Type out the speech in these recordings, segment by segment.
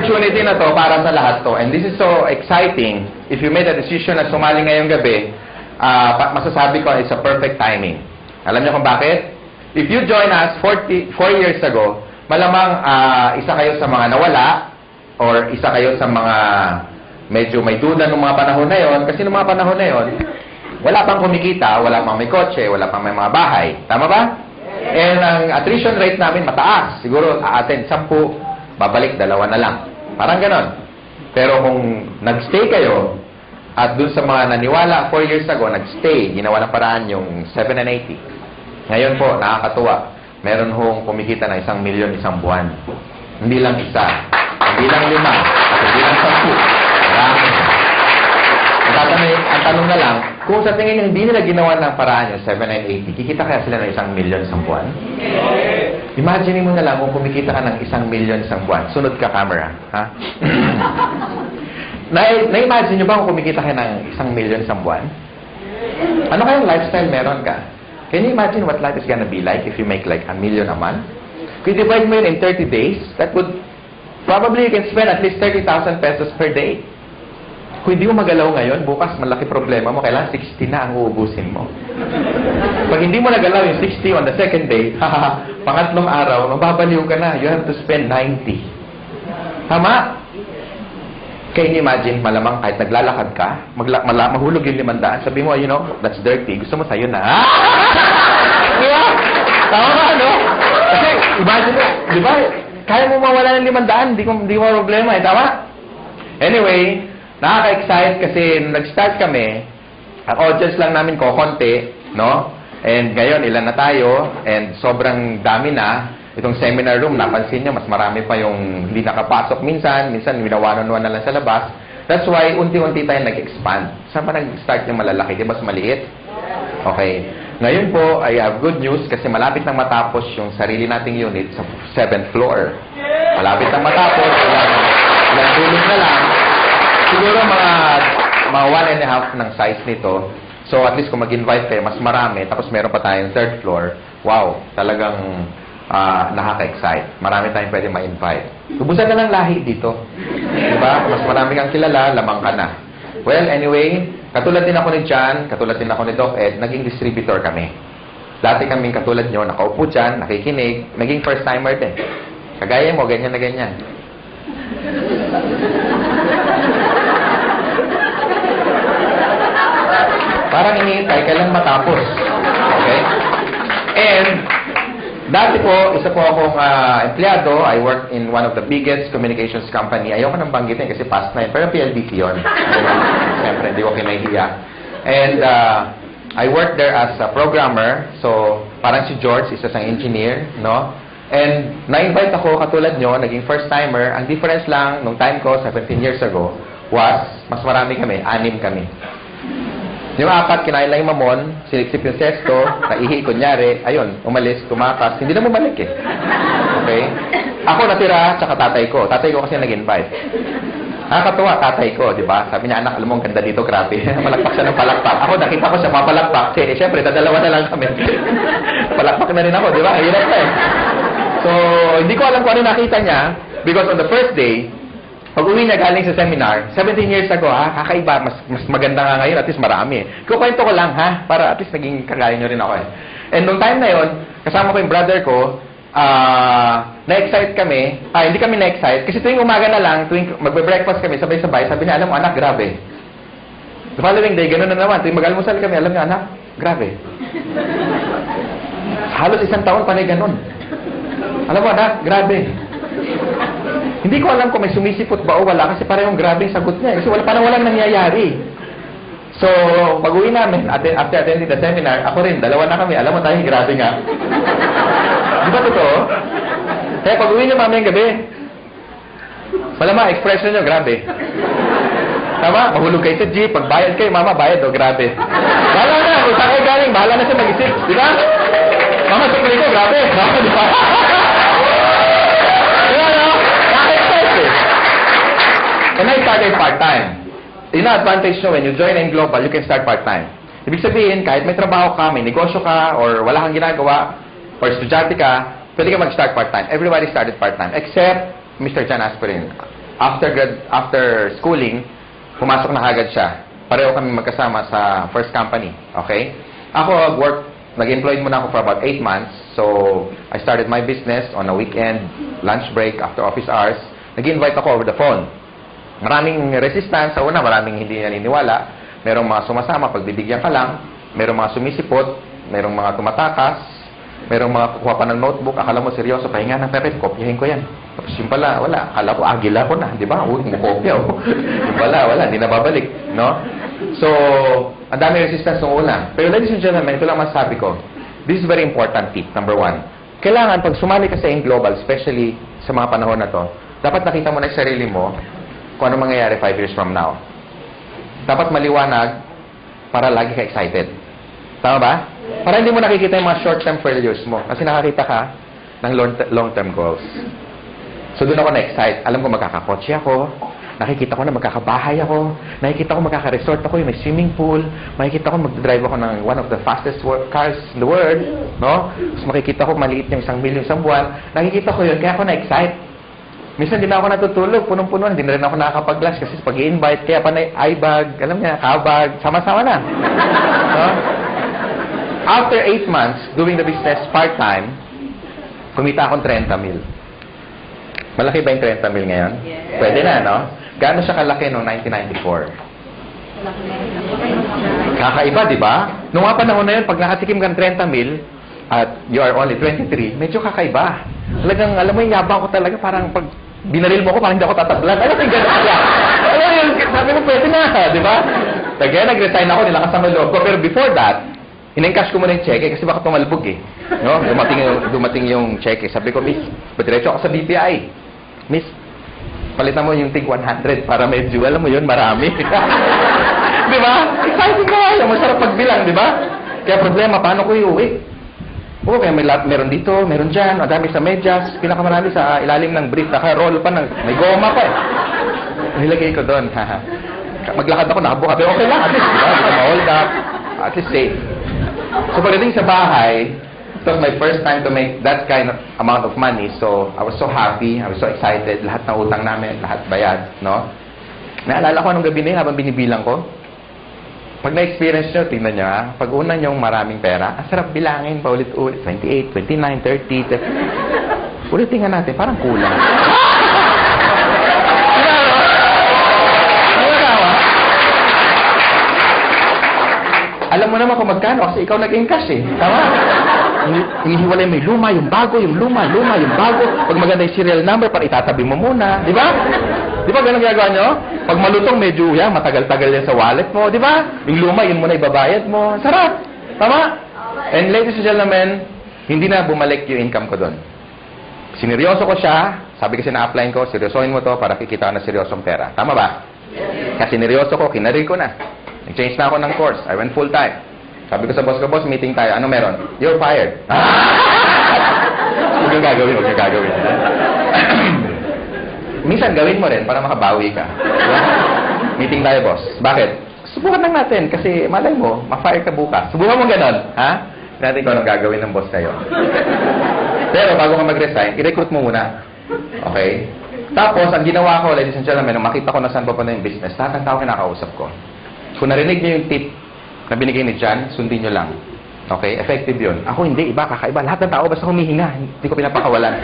opportunity na to para sa lahat to. And this is so exciting. If you made a decision na sumali ngayong gabi, masasabi ko it's a perfect timing. Alam niyo kung bakit? If you join us 4 years ago, malamang isa kayo sa mga nawala or isa kayo sa mga medyo may duda ng mga panahon na yon. Kasi ng mga panahon na yon, wala pang kumikita, wala pang may kotse, wala pang may mga bahay. Tama ba? And ang attrition rate namin mataas. Siguro attend 10, babalik 2 na lang. Parang ganon. Pero kung nagstay kayo, at dun sa mga naniwala 4 years ago, nagstay, ginawa ng paraan yung 7 and 80. Ngayon po, nakakatuwa. Meron hong kumikita na 1 milyon isang buwan. Hindi lang isa, hindi lang 5, at hindi lang 10. Marami. Ang tanong na lang, kung sa tingin nyo hindi nila ginawa ng paraan yung 7 and 80, kikita kaya sila ng 1 milyon isang buwan? Imagine mo na lang kung kumikita ka ng 1 milyon isang buwan. Sunod ka, camera. Ha? Na-imagine nyo ba kung kumikita ka ng 1 milyon isang buwan? Ano kayang lifestyle meron ka? Can you imagine what life is gonna be like if you make like 1 million a month? Kung divide mo yun in 30 days, that would probably you can spend at least 30,000 pesos per day. Kung hindi mo magalaw ngayon, bukas malaki problema mo, kailangan 60 na ang uubusin mo. Pag hindi mo nagalaw yung 60 on the second day, pangatlong araw, mababaliw ka na. You have to spend 90. Tama? Can you imagine, malamang kahit naglalakad ka, mahulog yung 500, sabi mo, you know, that's dirty. Gusto mo sa'yo na. Diba? Tama ka, no? Kasi, imagine mo, di ba? Kaya mo mawala ng 500, di mo problema, tama? Anyway, nakaka-excite kasi nung nag-start kami, ang audience lang namin konti, no? And ngayon, ilan na tayo, and sobrang dami na. Itong seminar room, napansin nyo, mas marami pa yung hindi nakapasok minsan winawanan-wan na lang sa labas. That's why, unti-unti tayo nag-expand. Saan pa nag-start yung malalaki? Di ba mas maliit? Okay. Ngayon po, I have good news kasi malapit nang matapos yung sarili nating unit sa 7th floor. Malapit nang matapos, ilang tulog na lang. Siguro mga 1.5 ng size nito. So, at least kung mag-invite kayo, mas marami. Tapos meron pa tayong 3rd floor. Wow, talagang nakaka-excite. Marami tayong pwede ma-invite. Ubusan na lang lahi dito. Diba? Mas marami kang kilala, lamang ka na. Well, anyway, katulad din ako ni John, katulad din ako ni Doc Ed, naging distributor kami. Dati kaming katulad nyo, nakaupo dyan, nakikinig, naging first-timer din. Kagaya mo, ganyan na ganyan. Parang iniintay, kailan matapos. Okay? And, dati po, isa po akong empleyado. I work in one of the biggest communications company. Ayoko nang banggitin kasi past na yun. Pero PLDT yun. Siyempre, hindi ko kinahiya. And I work there as a programmer. So, parang si George, isa sang engineer, no? And na-invite ako, katulad nyo, naging first-timer. Ang difference lang, nung time ko, 17 years ago, was, mas marami kami, 6 kami. Yung 4, kinain lang yung mamon, siniksip yung sesto, naihi, kunyari, ayun, umalis, tumakas, hindi na bumalik eh. Okay? Ako natira, tsaka tatay ko. Tatay ko kasi nag-invite. Nakakatuwa, tatay ko, di ba? Sabi niya, anak, alam mo, ang ganda dito, grabe. Palakpak siya ng palakpak. Ako, nakita ko siya mapalakpak. Eh, syempre, dadalawa na lang kami. Palakpak na rin ako, di ba? Hirap na eh. So, hindi ko alam kung ano nakita niya, because on the first day, pag-uwi niya galing sa seminar, 17 years ago, kakaiba, mas maganda nga ngayon, at least marami. Kukwento ko lang, para at least naging kagaya nyo rin ako eh. And nung time na yon, kasama ko yung brother ko, na-excite kami, hindi kami na-excite, kasi tuwing umaga na lang, tuwing magbe-breakfast kami, sabay-sabay, sabi niya, alam mo anak, grabe. The following day, gano'n na naman, tuwing mag-almusal kami, alam niya, anak, grabe. Halos 1 taon pa na gano'n. Alam mo anak, grabe. Hindi ko alam kung may sumisipot ba o wala kasi parehong grabe yung sagot niya. Kasi parang walang nangyayari. So, pag-uwi namin, after attending the seminar, ako rin, 2 na kami. Alam mo tayo, grabe nga. Di ba totoo? Kaya pag-uwi niyo mamayang gabi, malama, expression niyo, grabe. Tama? Mahulog kayo sa jeep, pagbayad kayo, mama, bayad o, grabe. Bahala na, kung saan kayo galing, bahala na siya mag-isip. Di ba? Mama, sikli ko, grabe. Mama, di ba? And I started part-time. Yun ang advantage nyo, when you join in Global, you can start part-time. Ibig sabihin, kahit may trabaho ka, may negosyo ka, or wala kang ginagawa, or estudyante ka, pwede ka mag-start part-time. Everybody started part-time, except Mr. John Asperin. after schooling, pumasok na agad siya. Pareho kami magkasama sa first company. Okay? Ako, nag-employed muna ako for about 8 months. So, I started my business on a weekend, lunch break, after office hours. Nag-invite ako over the phone. Maraming resistance. Sa una, maraming hindi naniniwala. Merong mga sumasama, pagbibigyan ka lang. Merong mga sumisipot. Merong mga tumatakas. Merong mga kukuha pa ng notebook. Akala mo seryoso, pahinga ng pepet, kopyahin ko yan. Tapos yung pala, wala. Akala ko, agila ko na. Di ba? Uy, kumukopya. Yung pala, wala. Hindi na babalik. No? So, ang dami resistance nung una. Pero ladies and gentlemen, ito lang masasabi ko. This is very important tip, number 1. Kailangan, pag sumali ka sa Global, especially sa mga panahon na to, dapat nakita mo na yung sarili mo kung ano mangyayari 5 years from now. Dapat maliwanag para lagi ka excited. Tama ba? Para hindi mo nakikita yung mga short-term failures mo. Kasi nakakita ka ng long-term goals. So, doon ako na-excite. Alam ko magkakakotse ako. Nakikita ko na magkakabahay ako. Nakikita ko magkaka-resort ako, yung may swimming pool. Makikita ko mag-drive ako ng one of the fastest cars in the world. No? Tapos makikita ko maliit yung 1 million isang buwan. Nakikita ko yun, kaya ako na-excite. Minsan din ako natutulog, punong-puno. Hindi na rin ako nakakapag-lunch kasi pag i-invite, kaya pa na eye-bag, alam niya, kabag, sama-sama na. No? After 8 months, doing the business part-time, kumita akong 30 mil. Malaki ba yung 30 mil ngayon? Yes. Pwede na, no? Gaano siya kalaki noong 1994? Kakaiba, di ba? Noong nga panahon na yun, pag nakatikim ka ng 30 mil, at you are only 23, medyo kakaiba. Talagang, alam mo yung yabang ko talaga, parang pag binaril mo ko, parang hindi ako tatablan. Alam mo yung gano'n kaya? Alam mo yung, sabi mo, pwede na, di ba? Kaya nag-resign ako, nilakas ang loob ko. Pero before that, in-encash ko muna yung cheque kasi baka tumalbog eh. No? Dumating yung cheque. Sabi ko, Miss, diretso ako sa BPI. Miss, palitan mo yung tig 100 para medyo, alam mo yun, marami. Di ba? Exciting ka yan. Masarap pagbilang, di ba? Kaya problema, paano ko iuwi? Oo, kaya meron dito, meron dyan, madami sa medyas, pinakamarami sa ilalim ng brief, naka-roll pa ng, may goma pa eh. Nilagay ko doon. Maglakad ako, nakabuka. Pero okay lang, at least, di ba? Hindi ko ma-hold up. At least safe. So pagdating sa bahay, it was my first time to make that kind of amount of money. So I was so happy, I was so excited. Lahat ng utang namin, lahat bayad, no? Naalala ko anong gabi na yun habang binibilang ko. Pag na-experience nyo, tingnan nyo ha. Pag una nyong maraming pera, ang sarap bilangin pa ulit-ulit. 28, 29, 30. Ulitin nga natin, parang kulang. Alam mo naman kung magkano kasi ikaw nag-encash eh. Tama? Hinihiwalay mo yung luma, yung bago, yung luma, yung bago. Pag maganda yung serial number, para itatabi mo muna. Di ba? Di ba ganun ginagawa nyo? Pag malutong, medyo yan, matagal-tagal yan sa wallet mo. Di ba? Yung luma, yun muna ibabayad mo. Sarap. Tama? And ladies and gentlemen, hindi na bumalik yung income ko doon. Sineryoso ko siya. Sabi kasi na-apply ko, seryosohin mo to para kikita ka na seryosong pera. Tama ba? Kasi sineryoso ko, kinaril ko na. Nag-change na ako ng course. I went full-time. Sabi ko sa boss ko, boss, meeting tayo. Ano meron? You're fired. Huwag yung gagawin, huwag yung gagawin. Minsan gawin mo rin para makabawi ka. Meeting tayo, boss. Bakit? Subukan lang natin kasi malay mo, ma-fire ka bukas. Subukan mo ganon. Ha? Natin kung anong gagawin ng boss kayo. Pero bago ka mag-resign, i-recruit mo muna. Okay? Tapos, ang ginawa ko, ladies and gentlemen, nung makita ko na saan pa yung business, lahat ng tao kinakausap ko. Kung narinig niyo yung tip na binigay ni John, sundin niyo lang. Okay? Effective yun. Ako hindi, iba, kakaiba. Lahat ng tao basta humihinga. Hindi ko pinapakawalan.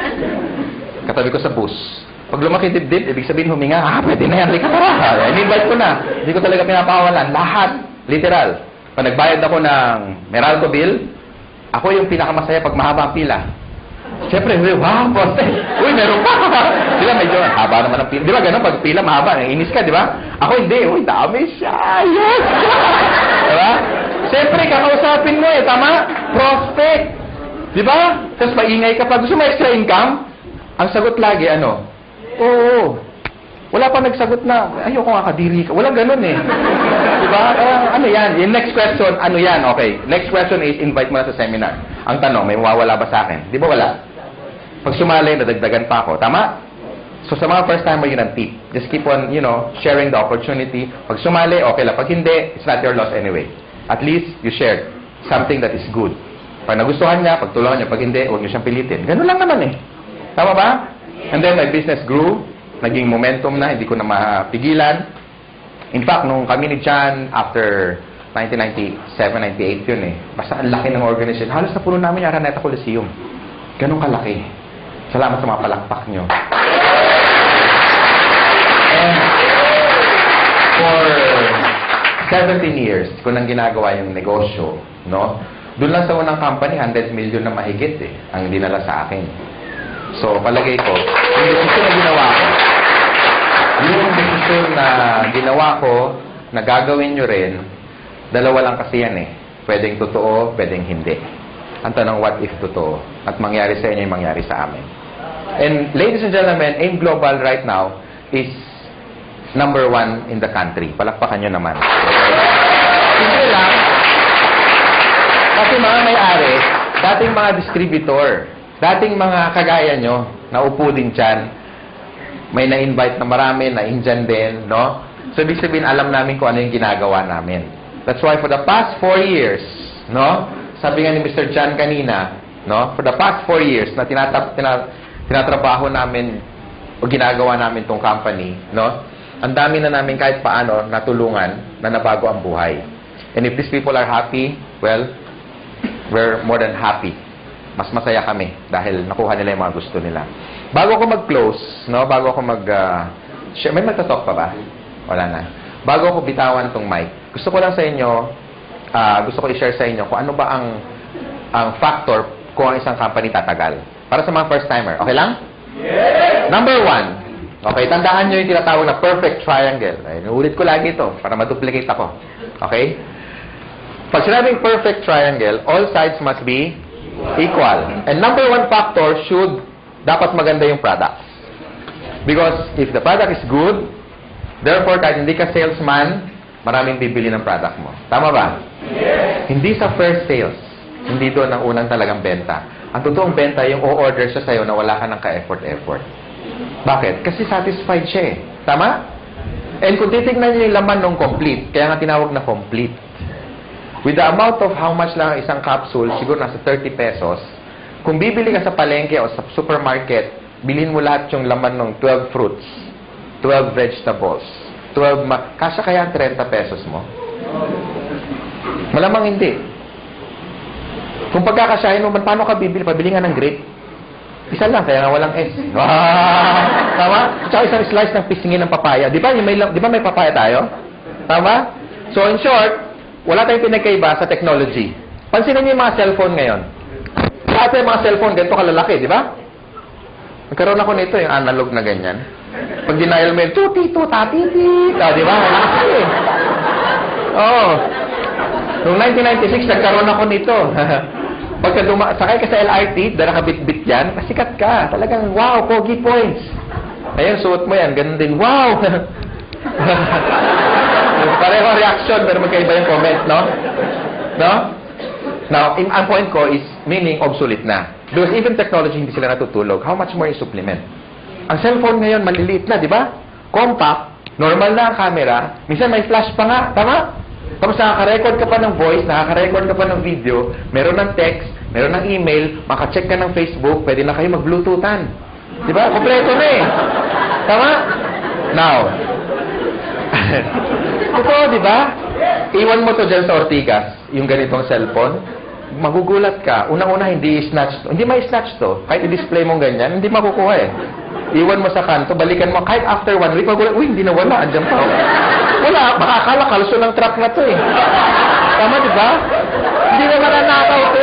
Katabi ko sa bus. Pag lumaki dibdib, ibig sabihin huminga, pwede na yan. Lika tara. In-invite ko na. Hindi ko talaga pinapakawalan. Lahat. Literal. Pag nagbayad ako ng Meralco bill, ako yung pinakamasaya pag mahaba ang pila. Siyempre, wow, boss. Uy, meron pa. Sila medyo, haba naman ang pila. Di ba ganun, pag pila mahaba, inis ka, di ba? Ako hindi, uy, dami siya. Yes! Di ba? Siyempre, kakausapin mo eh, tama? Prospect. Di ba? Tapos maingay ka pa. Gusto mo extra income? Ang sagot lagi, ano? Oo. Wala pa nagsagot na, ayoko nga kadiri ka. Walang ganun eh. Di ba? Ano yan? Yung next question, ano yan? Okay. Next question is, invite mo na sa seminar. Ang tanong, may mawawala ba sa akin? Di ba wala? Pag sumali, nadagdagan pa ako. Tama? So, sa mga first time mo, yun ang tip. Just keep on, sharing the opportunity. Pag sumali, okay lang. Pag hindi, it's not your loss anyway. At least, you shared something that is good. Pag nagustuhan niya, pagtulungan niya. Pag hindi, huwag niyo siyang pilitin. Ganun lang naman eh. Tama ba? And then, my business grew. naging momentum na, hindi ko na mapigilan. In fact, nung kami ni Chan, after 1997, 98 yun eh. Basta ang laki ng organization. Halos na puno namin yung Araneta Coliseum. Ganun kalaki. Salamat sa mga palakpak nyo. And for 17 years, ko nang ginagawa yung negosyo, no? Doon lang sa unang company, 100 million na mahigit eh, ang dinala sa akin. So, palagay ko, yung desisyon na ginawa ko, na gagawin nyo rin, dalawa lang kasi yan eh. Pwedeng totoo, pwedeng hindi. Ang tanong, what if totoo? At mangyari sa inyo yung mangyari sa amin. And ladies and gentlemen, AIM Global right now is #1 in the country. Palakpakan nyo naman. Hindi lang. Kasi mga may-ari, dating mga distributor, dating mga kagaya nyo, naupo din dyan, may na-invite na marami, na-indyan din, no? So, ibig sabihin, alam namin kung ano yung ginagawa namin. That's why for the past 4 years, no? Sabi nga ni Mr. Chan kanina, no? For the past 4 years na tinatrabaho namin o ginagawa namin tong company, no? Ang dami na namin kahit paano natulungan na nabago ang buhay. And if these people are happy, well, we're more than happy. Mas masaya kami dahil nakuha nila yung mga gusto nila. Bago ako mag-close, no? Bago ako may magtatalk pa ba? Wala na. Bago ako bitawan tong mic, gusto ko lang sa inyo, gusto ko i-share sa inyo kung ano ba ang factor kung ang isang company tatagal. Para sa mga first-timer. Okay lang? Yes! Number 1. Okay, tandaan nyo yung tinatawag na perfect triangle. Ay, ulit ko lagi ito para ma-duplicate ako. Okay? Pag sinabing perfect triangle, all sides must be equal. And number 1 factor dapat maganda yung products. Because if the product is good, therefore, kahit hindi ka salesman, maraming bibili ng product mo. Tama ba? Yes. Hindi sa first sales. Hindi doon ang unang talagang benta. Ang totoong benta, yung o-order siya sa'yo na wala ka ng ka-effort-effort. Bakit? Kasi satisfied siya eh. Tama? And kung titignan niyo yung laman ng complete, kaya nga tinawag na complete. With the amount of how much lang isang capsule, siguro nasa 30 pesos, kung bibili ka sa palengke o sa supermarket, bilhin mo lahat yung laman ng 12 fruits, 12 vegetables, kasya kaya ang 30 pesos mo? Malamang hindi. Kung pagkakasyahin mo, paano ka bibili? Pabili nga ng grape. Isa lang, kaya nga walang S. Tama? Tsaka isang slice ng pisngin ng papaya. Di ba may papaya tayo? Tama? So, in short, wala tayong pinagkaiba sa technology. Pansinin niyo yung mga cellphone ngayon. Dati yung mga cellphone, ganito kalalaki, di ba? Nagkaroon ako nito, yung analog na ganyan. Pag denial mo yun, tuti-tu, tati-ti. Di ba? Oo. Noong 1996, nagkaroon ako nito. Pagka sakay ka sa LRT, dala ka bit-bit yan, sikat ka. Talagang, wow, pogi points. Ayun, suot mo yan, ganun din, wow. Pareho reaction, pero magkaiba yung comment, no? No? Now, ang point ko is, meaning obsolete na. Because even technology, hindi sila natutulog. How much more is supplement? Ang cellphone ngayon, maliliit na, di ba? Compact, normal na ang camera, minsan may flash pa nga, tama? Tapos nakaka-record ka pa ng voice, nakaka-record ka pa ng video, meron ng text, meron ng email, makacheck ka ng Facebook, pwede na kayo mag-bluetoothan. Di ba? Kompleto na eh. Tama? Now, totoo, di ba? Iwan mo to dyan sa Ortigas, yung ganitong cellphone, magugulat ka. Unang-una, hindi i-snatch to. Hindi ma-snatch to. Kahit i-display mo ganyan, hindi makukuha eh. Iwan mo sa kanto, balikan mo. Kahit after 1 week, magulat, uy, hindi na wala. Andyan pa. Wala, makakala, kalso ng truck na to eh. Tama, di ba? Hindi na mananakaw to